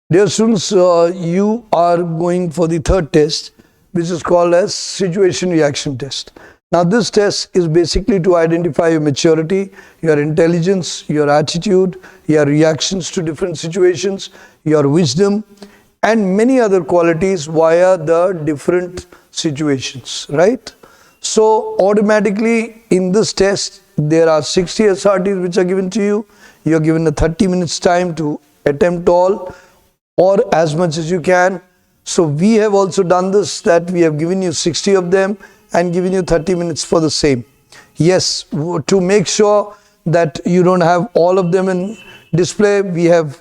Dear students, you are going for the third test, which is called as situation reaction test. Now, this test is basically to identify your maturity, your intelligence, your attitude, your reactions to different situations, your wisdom, and many other qualities via the different situations, right? So, automatically in this test, there are 60 SRTs which are given to you. You're given a 30 minutes time to attempt all or as much as you can. So we have also done this, that we have given you 60 of them and given you 30 minutes for the same. Yes, to make sure that you don't have all of them in display, we have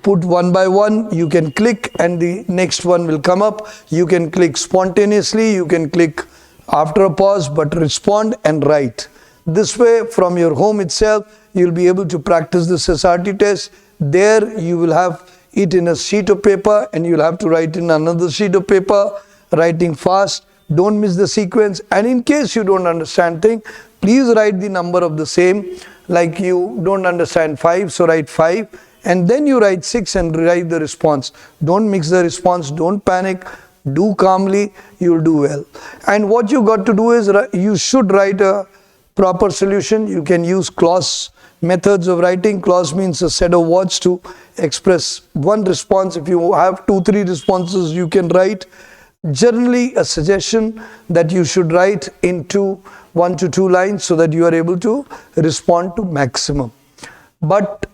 put one by one. You can click and the next one will come up. You can click spontaneously, you can click after a pause, but respond and write. This way, from your home itself, you'll be able to practice this SRT test. There you will have it in a sheet of paper and you'll have to write in another sheet of paper, writing fast. Don't miss the sequence, and in case you don't understand thing, please write the number of the same. Like you don't understand 5, so write 5, and then you write 6 and write the response. Don't mix the response, don't panic, do calmly, you'll do well. And what you got to do is you should write a proper solution. You can use clause methods of writing. Clause means a set of words to express one response. If you have 2-3 responses, you can write. Generally, a suggestion that you should write into 1 to 2 lines so that you are able to respond to maximum. But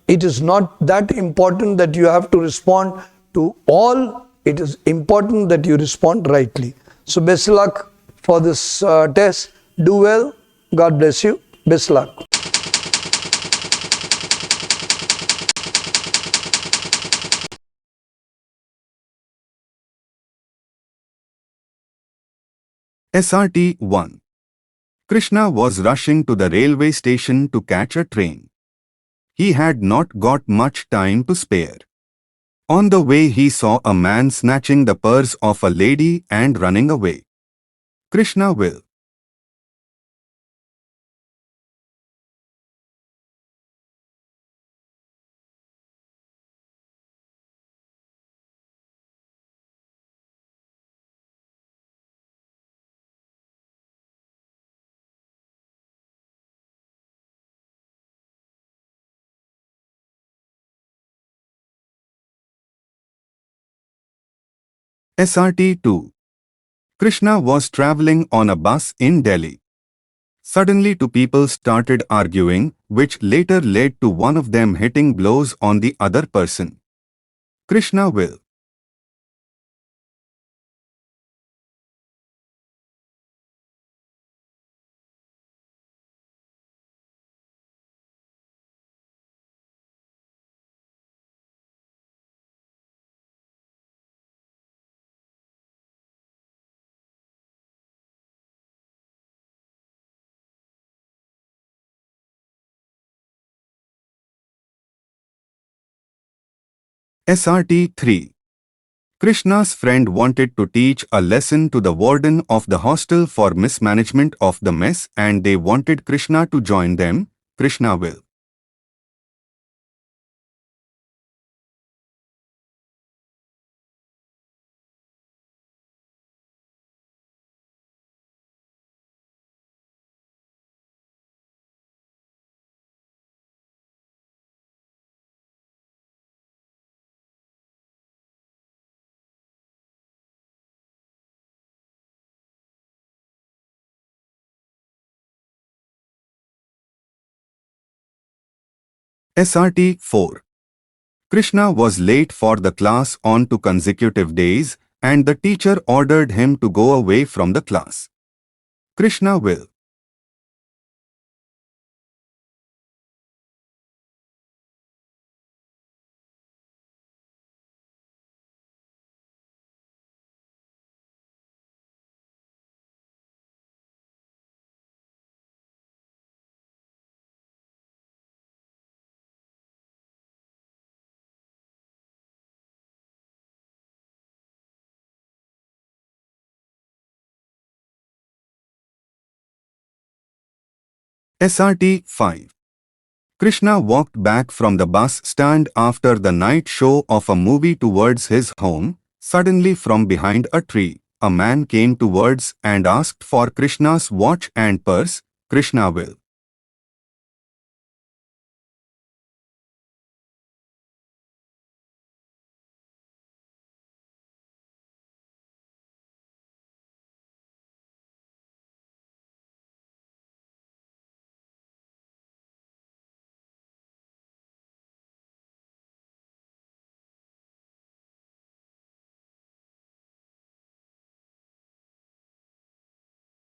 it is not that important that you have to respond to all. It is important that you respond rightly. So best luck for this test. Do well. God bless you. Best luck. SRT 1. Krishna was rushing to the railway station to catch a train. He had not got much time to spare. On the way he saw a man snatching the purse of a lady and running away. Krishna will. SRT 2. Krishna was traveling on a bus in Delhi. Suddenly two people started arguing, which later led to one of them hitting blows on the other person. Krishna will. SRT 3. Krishna's friend wanted to teach a lesson to the warden of the hostel for mismanagement of the mess and they wanted Krishna to join them. Krishna will. SRT 4. Krishna was late for the class on 2 consecutive days and the teacher ordered him to go away from the class. Krishna will. SRT 5. Krishna walked back from the bus stand after the night show of a movie towards his home. Suddenly from behind a tree, a man came towards and asked for Krishna's watch and purse. Krishna will.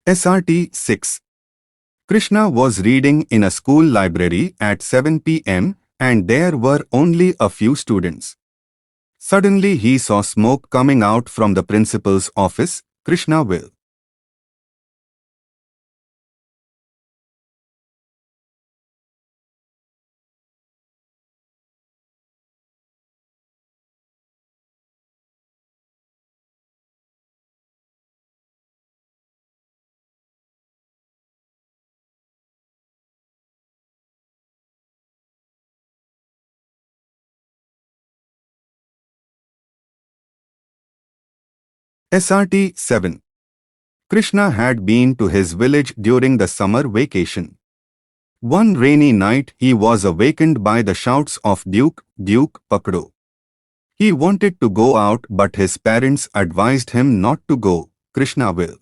SRT 6. Krishna was reading in a school library at 7 p.m. and there were only a few students. Suddenly he saw smoke coming out from the principal's office. Krishna will. SRT 7. Krishna had been to his village during the summer vacation. One rainy night he was awakened by the shouts of Duke, Duke, Pakdo. He wanted to go out but his parents advised him not to go. Krishna will.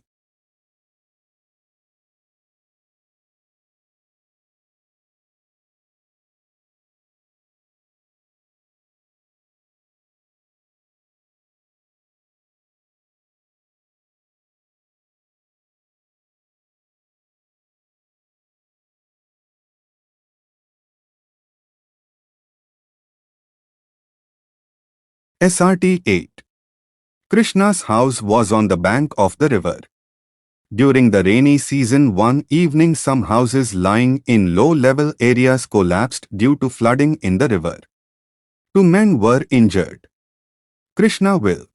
SRT 8. Krishna's house was on the bank of the river. During the rainy season one evening some houses lying in low-level areas collapsed due to flooding in the river. 2 men were injured. Krishna will.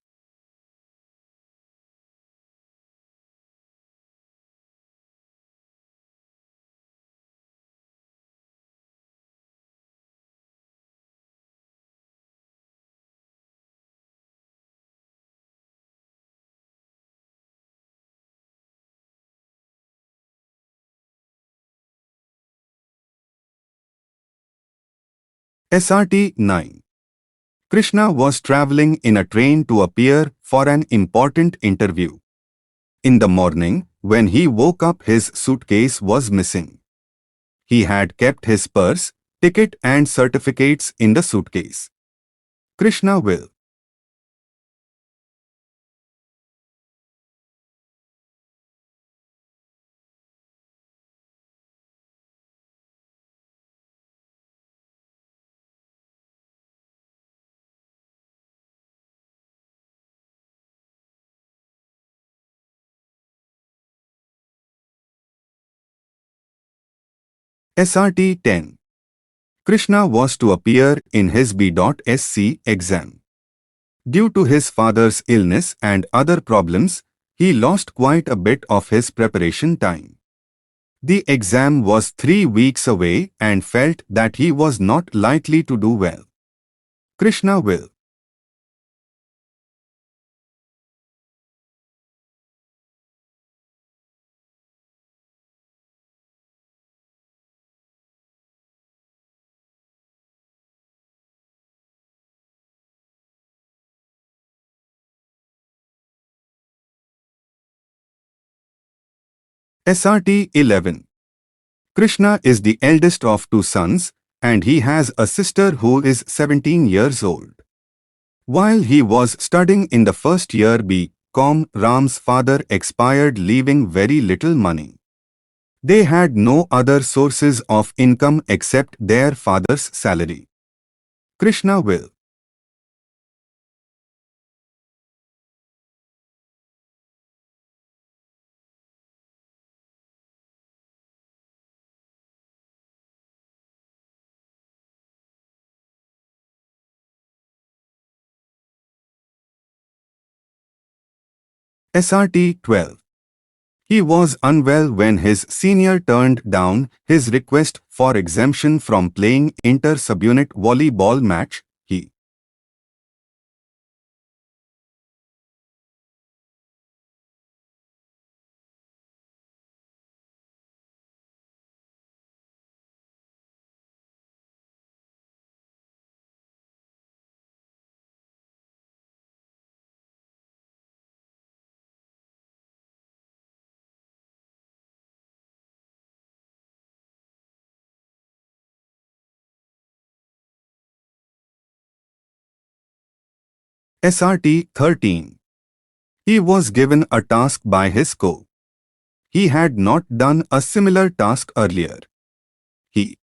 SRT 9. Krishna was traveling in a train to appear for an important interview. In the morning, when he woke up his suitcase was missing. He had kept his purse, ticket and certificates in the suitcase. Krishna will. SRT 10. Krishna was to appear in his B.Sc exam. Due to his father's illness and other problems, he lost quite a bit of his preparation time. The exam was 3 weeks away and felt that he was not likely to do well. Krishna will. SRT 11. Krishna is the eldest of 2 sons and he has a sister who is 17 years old. While he was studying in the first year B.Com, Ram's father expired leaving very little money. They had no other sources of income except their father's salary. Krishna will. SRT 12. He was unwell when his senior turned down his request for exemption from playing inter-subunit volleyball match. He SRT 13. He was given a task by his co. He had not done a similar task earlier. He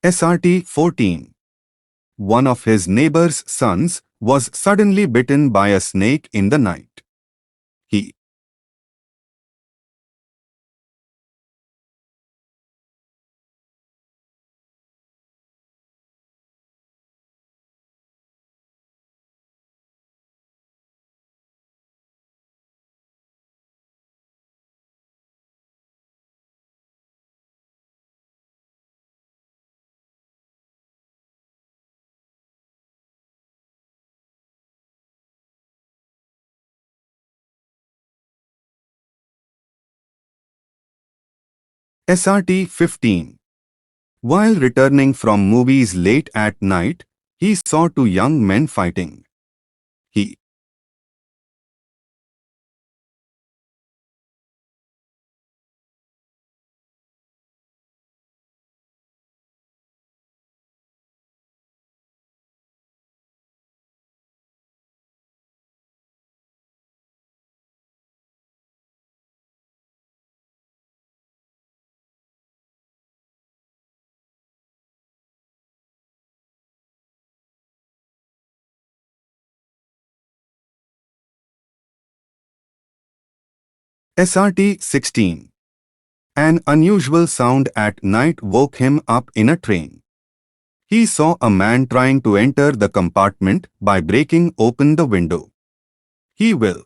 SRT 14. One of his neighbor's sons was suddenly bitten by a snake in the night. He SRT 15. While returning from movies late at night, he saw two young men fighting. He SRT 16. An unusual sound at night woke him up in a train. He saw a man trying to enter the compartment by breaking open the window. He will.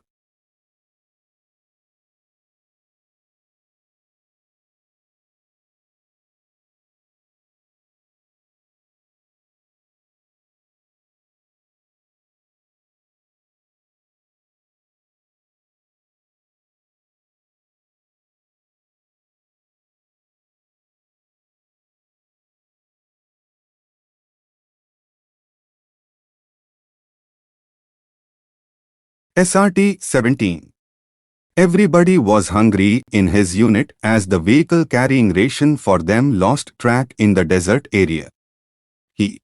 SRT 17. Everybody was hungry in his unit as the vehicle carrying ration for them lost track in the desert area. He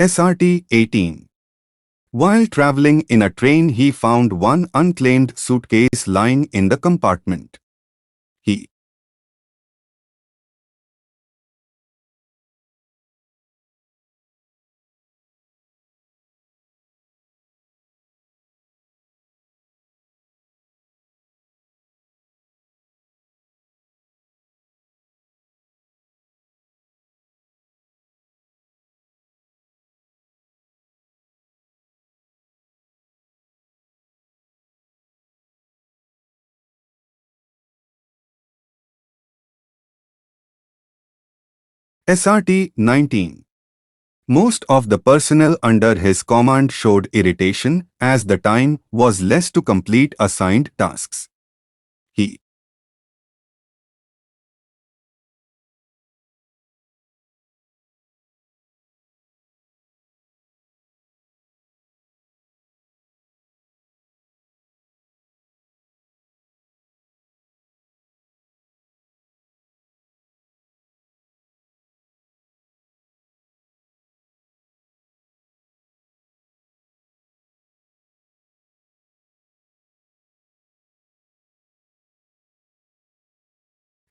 SRT 18. While traveling in a train, he found one unclaimed suitcase lying in the compartment. He SRT 19. Most of the personnel under his command showed irritation as the time was less to complete assigned tasks. He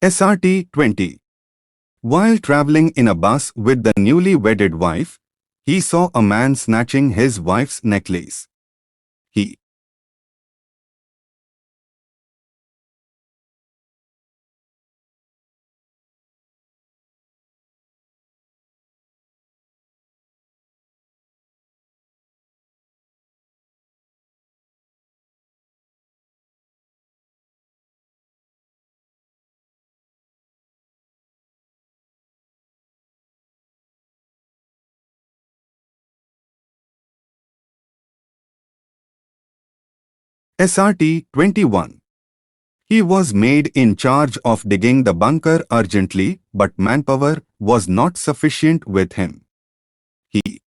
SRT 20. While traveling in a bus with the newly wedded wife, he saw a man snatching his wife's necklace. He SRT 21. He was made in charge of digging the bunker urgently, but manpower was not sufficient with him. He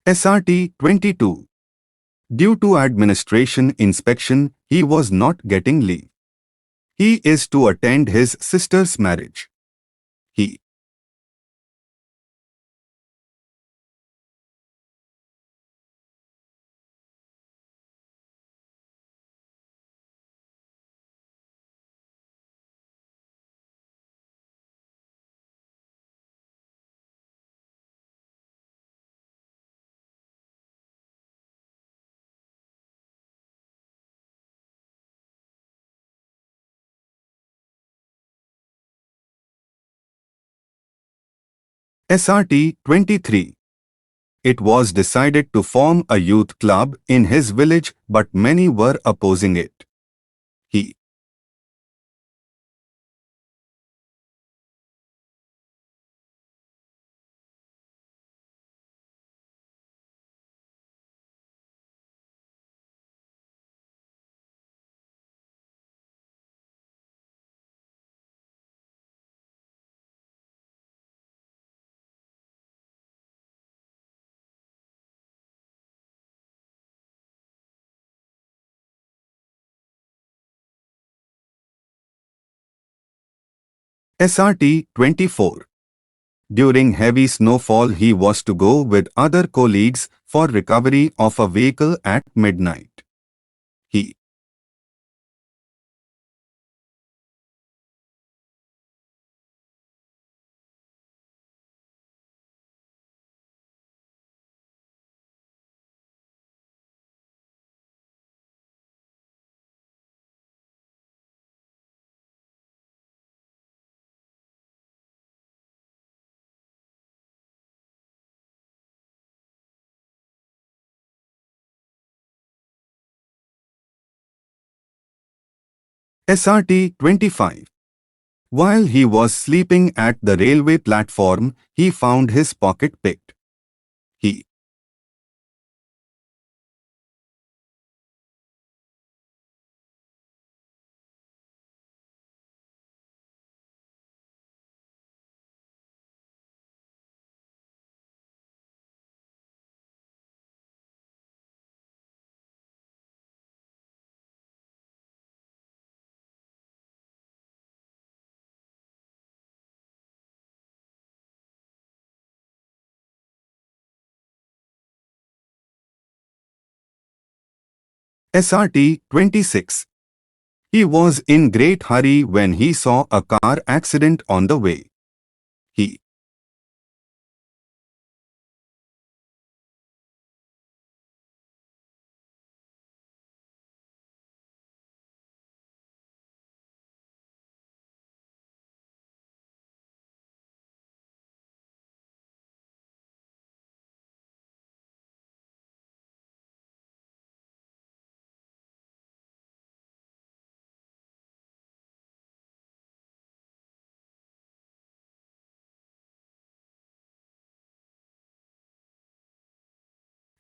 SRT 22. Due to administration inspection, he was not getting leave. He is to attend his sister's marriage. He SRT 23. It was decided to form a youth club in his village, but many were opposing it. He SRT 24. During heavy snowfall, he was to go with other colleagues for recovery of a vehicle at midnight. He SRT 25. While he was sleeping at the railway platform, he found his pocket picked. He SRT 26. He was in great hurry when he saw a car accident on the way. He.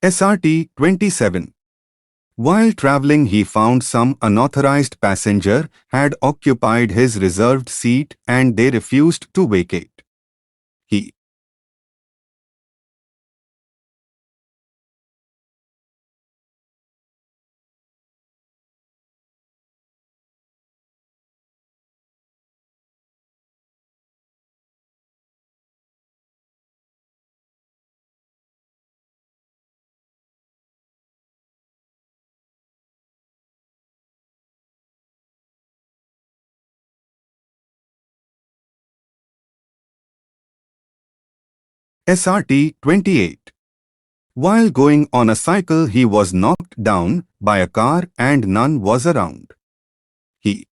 SRT 27. While traveling, he found some unauthorized passenger had occupied his reserved seat and they refused to vacate. He. SRT 28. While going on a cycle, he was knocked down by a car and none was around. He.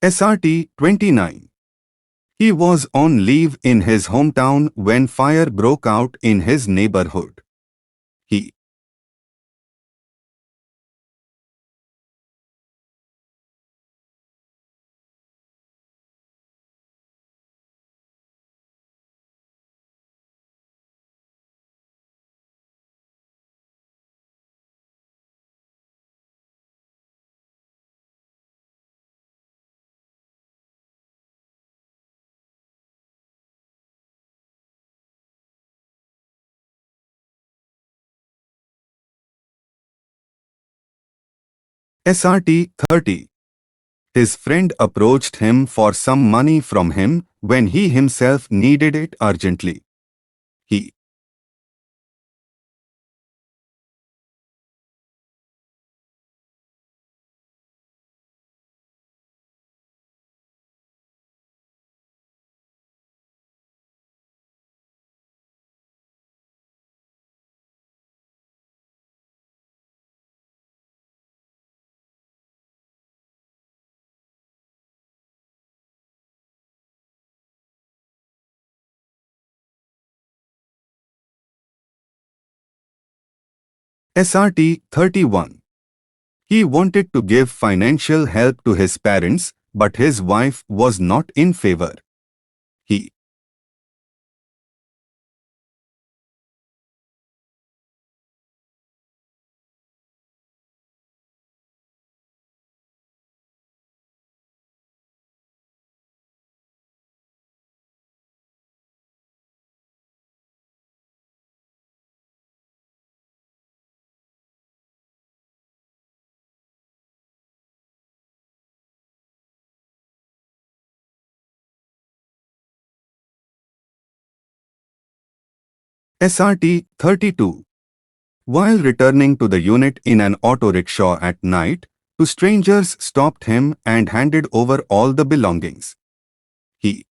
SRT 29. He was on leave in his hometown when fire broke out in his neighborhood. He. SRT 30. His friend approached him for some money from him when he himself needed it urgently. He. SRT 31. He wanted to give financial help to his parents, but his wife was not in favor. He. SRT 32. While returning to the unit in an auto rickshaw at night, two strangers stopped him and handed over all the belongings. He.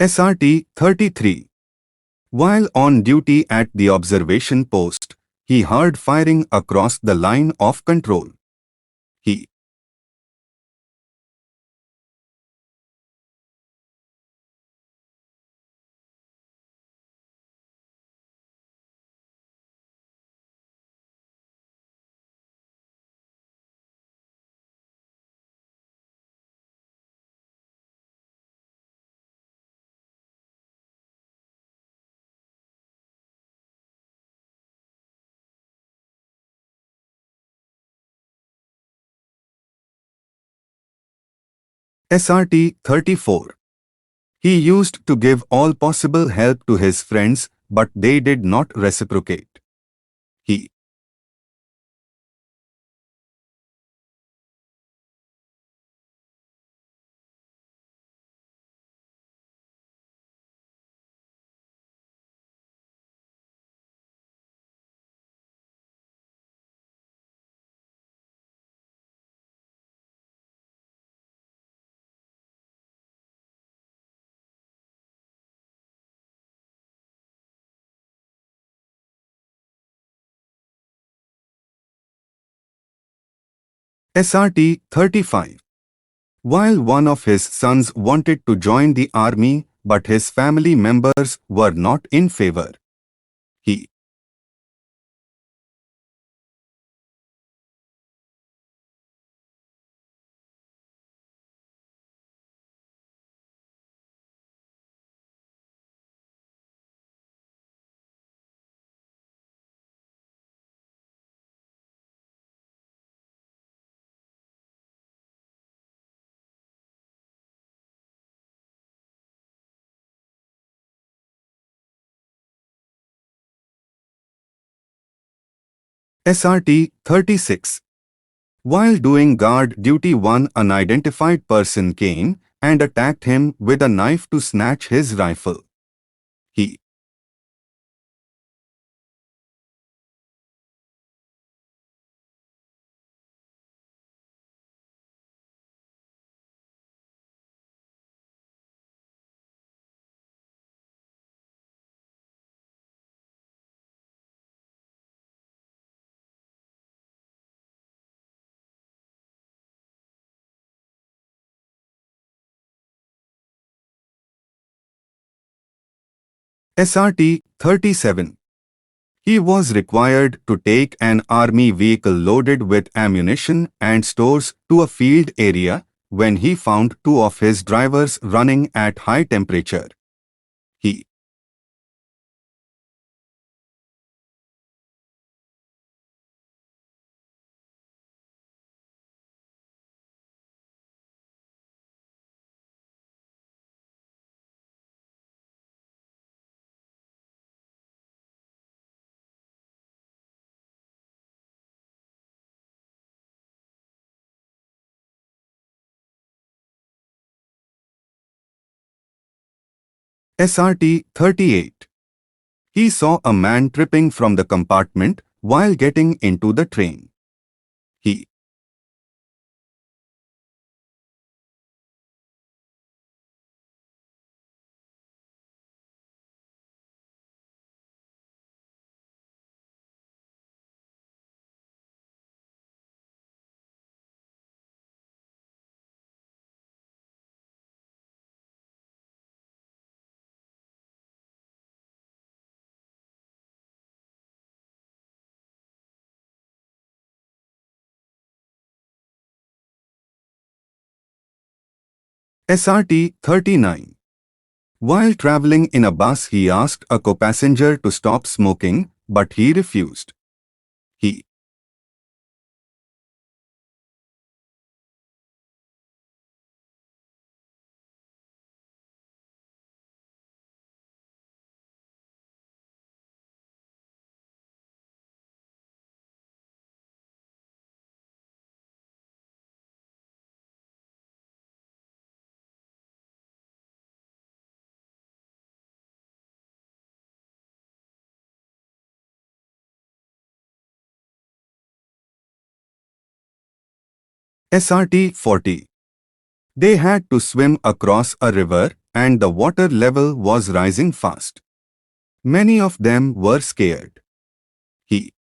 SRT 33. While on duty at the observation post, he heard firing across the line of control. He. SRT 34. He used to give all possible help to his friends, but they did not reciprocate. He SRT 35. While one of his sons wanted to join the army, but his family members were not in favor. He SRT 36. While doing guard duty, one unidentified person came and attacked him with a knife to snatch his rifle. He SRT 37. He was required to take an army vehicle loaded with ammunition and stores to a field area when he found two of his drivers running at high temperature. He SRT 38. He saw a man tripping from the compartment while getting into the train. He SRT 39. While traveling in a bus, he asked a co-passenger to stop smoking, but he refused. He SRT 40. They had to swim across a river and the water level was rising fast. Many of them were scared. He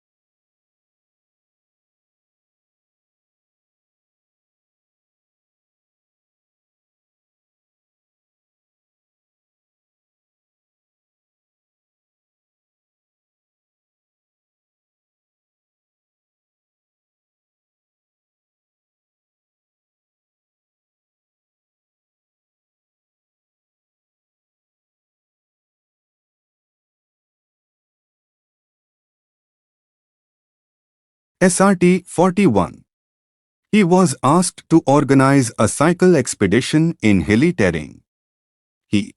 SRT 41. He was asked to organize a cycle expedition in hilly terrain. He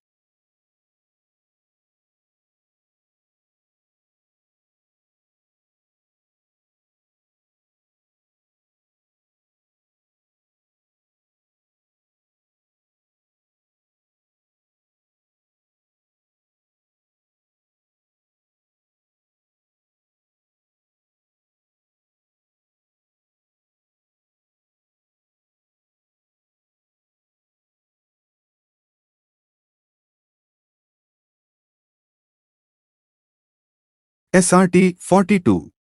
SRT 42.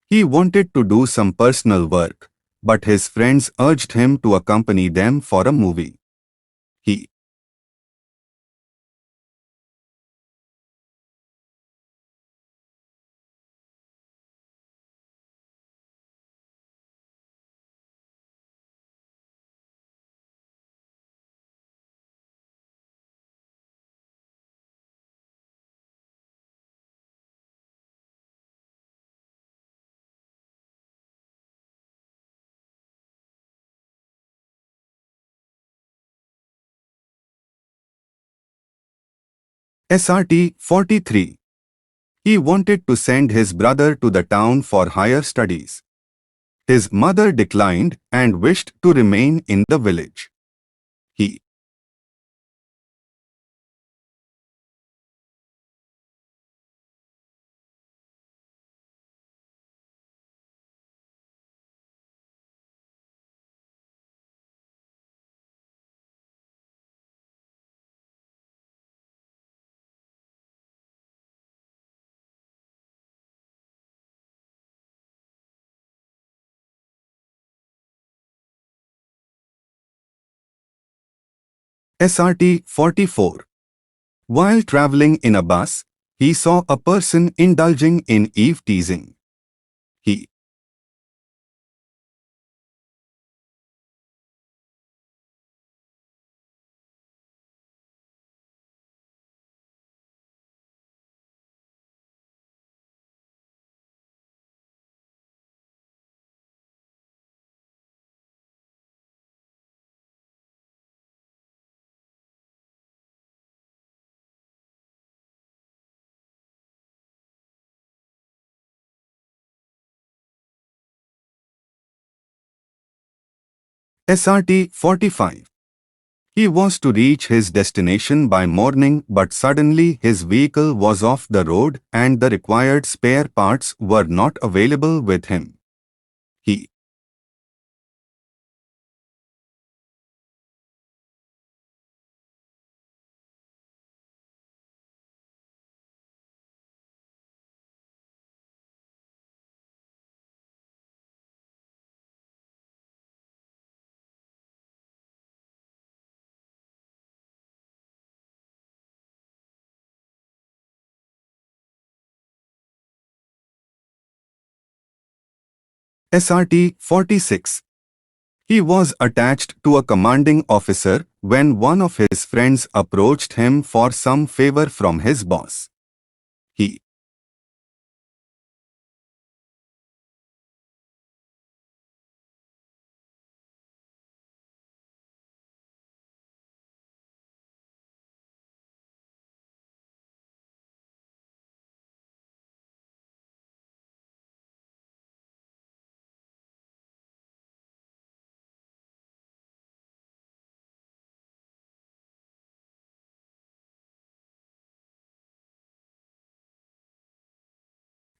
He wanted to do some personal work, but his friends urged him to accompany them for a movie. He SRT 43. He wanted to send his brother to the town for higher studies. His mother declined and wished to remain in the village. He SRT 44. While traveling in a bus, he saw a person indulging in eve-teasing. He SRT 45. He was to reach his destination by morning, but suddenly his vehicle was off the road and the required spare parts were not available with him. He SRT 46. He was attached to a commanding officer when one of his friends approached him for some favor from his boss. He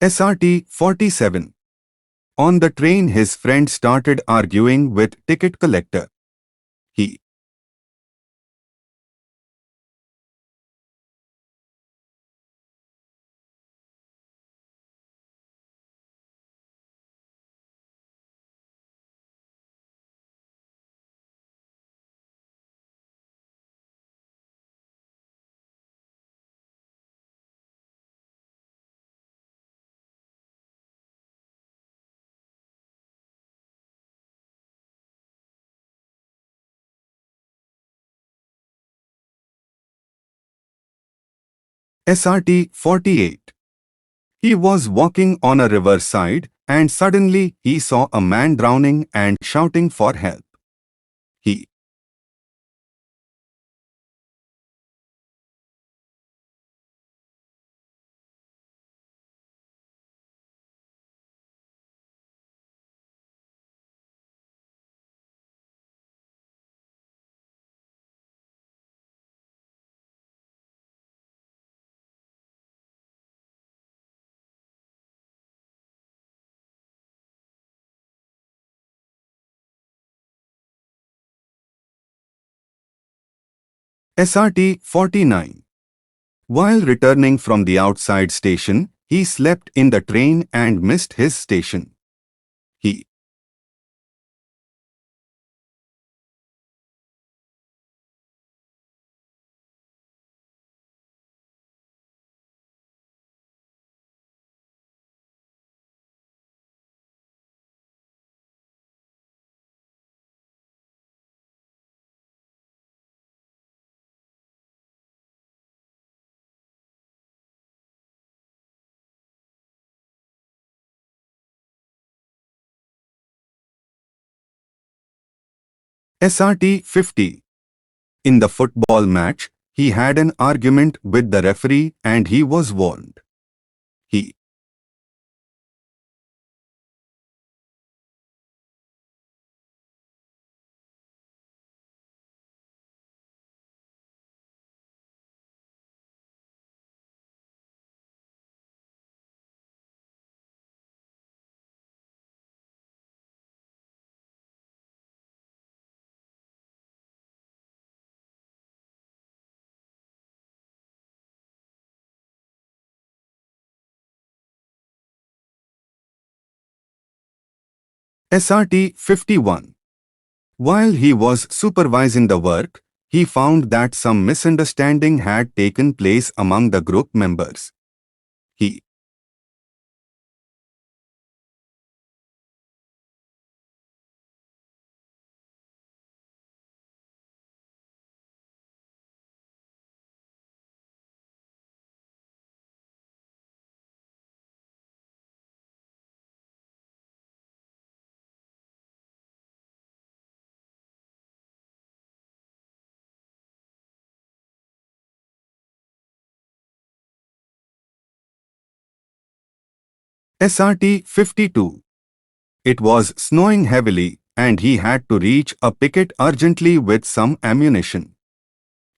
SRT 47. On the train, his friend started arguing with ticket collector. He SRT 48. He was walking on a riverside and suddenly he saw a man drowning and shouting for help. He SRT 49. While returning from the outside station, he slept in the train and missed his station. He SRT 50. In the football match, he had an argument with the referee and he was warned. He SRT 51. While he was supervising the work, he found that some misunderstanding had taken place among the group members. He SRT 52. It was snowing heavily and he had to reach a picket urgently with some ammunition.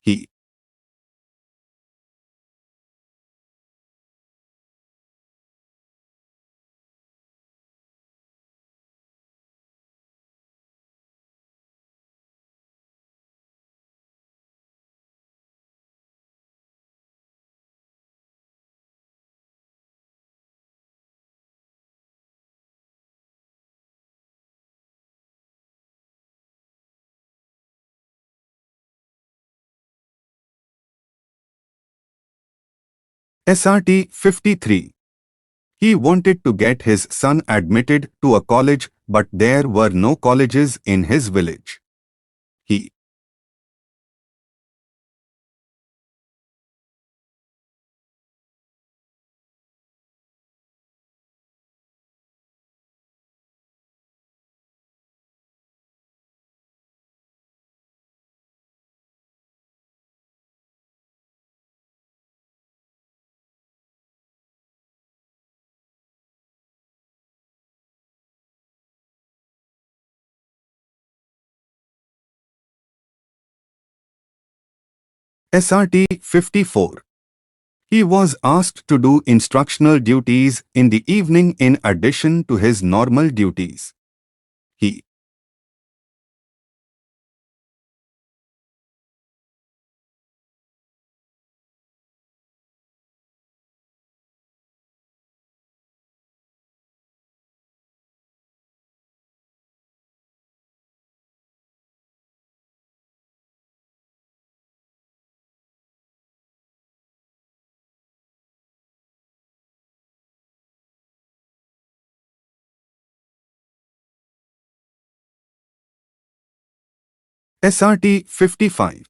He SRT 53. He wanted to get his son admitted to a college, but there were no colleges in his village. He SRT 54. He was asked to do instructional duties in the evening in addition to his normal duties. He SRT 55.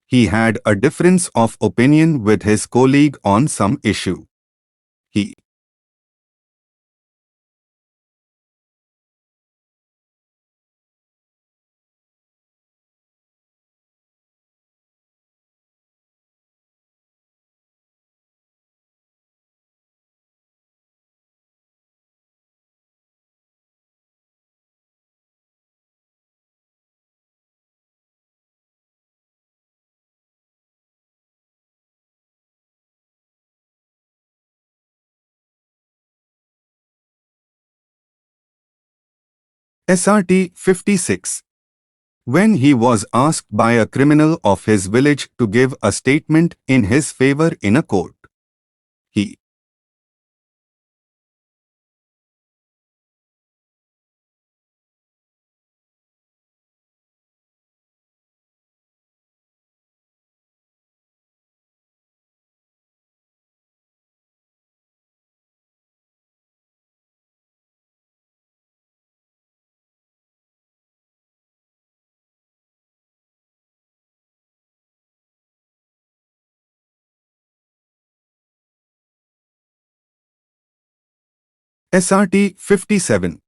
He had a difference of opinion with his colleague on some issue. He SRT 56. When he was asked by a criminal of his village to give a statement in his favor in a court, he SRT 57.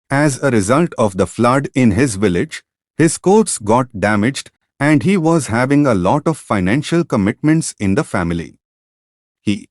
As a result of the flood in his village, his coats got damaged and he was having a lot of financial commitments in the family. He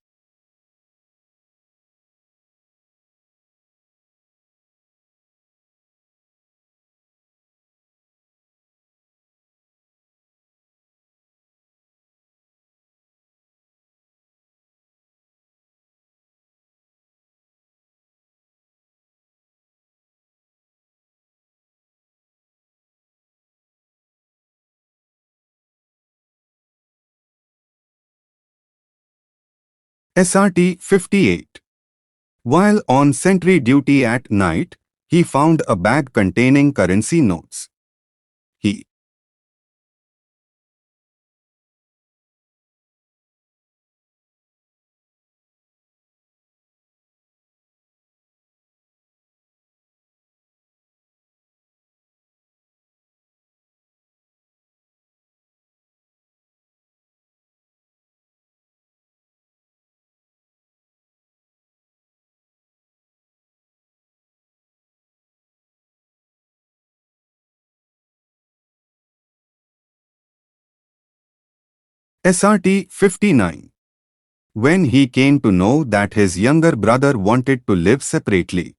SRT 58. While on sentry duty at night, he found a bag containing currency notes. He SRT 59. When he came to know that his younger brother wanted to live separately,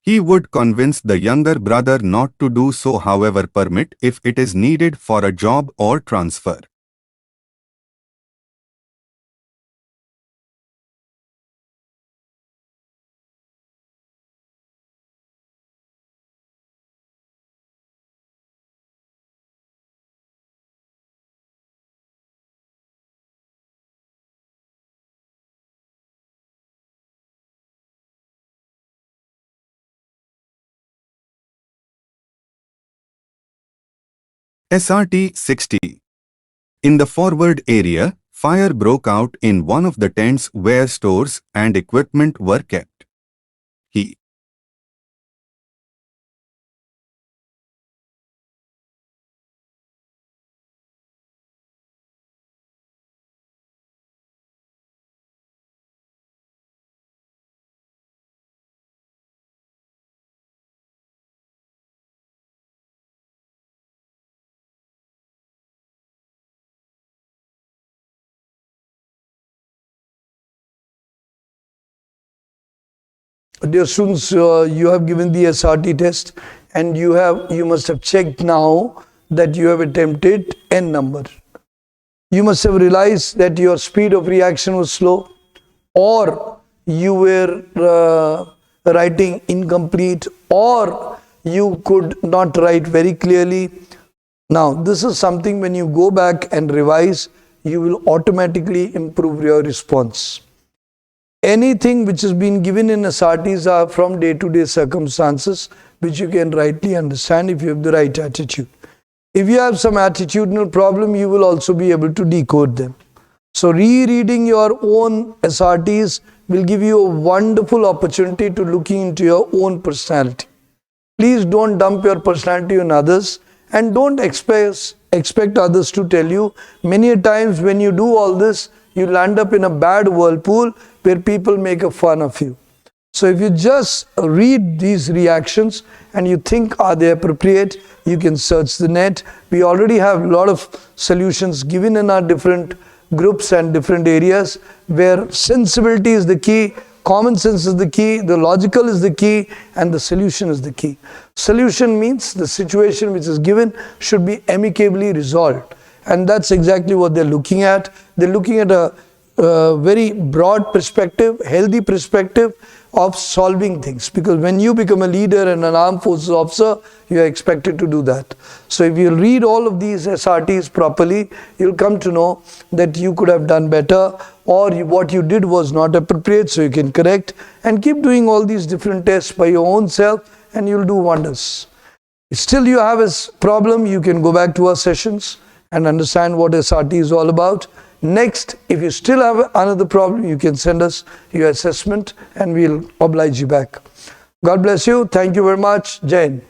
he would convince the younger brother not to do so, however permit if it is needed for a job or transfer. SRT 60. In the forward area, fire broke out in one of the tents where stores and equipment were kept. He Dear students, you have given the SRT test and you must have checked now that you have attempted n number. You must have realized that your speed of reaction was slow, or you were writing incomplete, or you could not write very clearly. Now, this is something when you go back and revise, you will automatically improve your response. Anything which has been given in SRTs are from day-to-day circumstances, which you can rightly understand if you have the right attitude. If you have some attitudinal problem, you will also be able to decode them. So rereading your own SRTs will give you a wonderful opportunity to looking into your own personality. Please don't dump your personality on others, and don't expect others to tell you. Many times when you do all this, you land up in a bad whirlpool where people make a fun of you. So if you just read these reactions and you think, are they appropriate, you can search the net. We already have a lot of solutions given in our different groups and different areas where sensibility is the key, common sense is the key, the logical is the key, and the solution is the key. Solution means the situation which is given should be amicably resolved. And that's exactly what they're looking at. They're looking at a very broad perspective, healthy perspective, of solving things, because when you become a leader and an armed forces officer, you are expected to do that. So if you read all of these SRTs properly, you'll come to know that you could have done better, or what you did was not appropriate, so you can correct, and keep doing all these different tests by your own self, and you'll do wonders. Still you have a problem, you can go back to our sessions and understand what SRT is all about. Next, if you still have another problem, you can send us your assessment and we'll oblige you back. God bless you. Thank you very much. Jai Hind.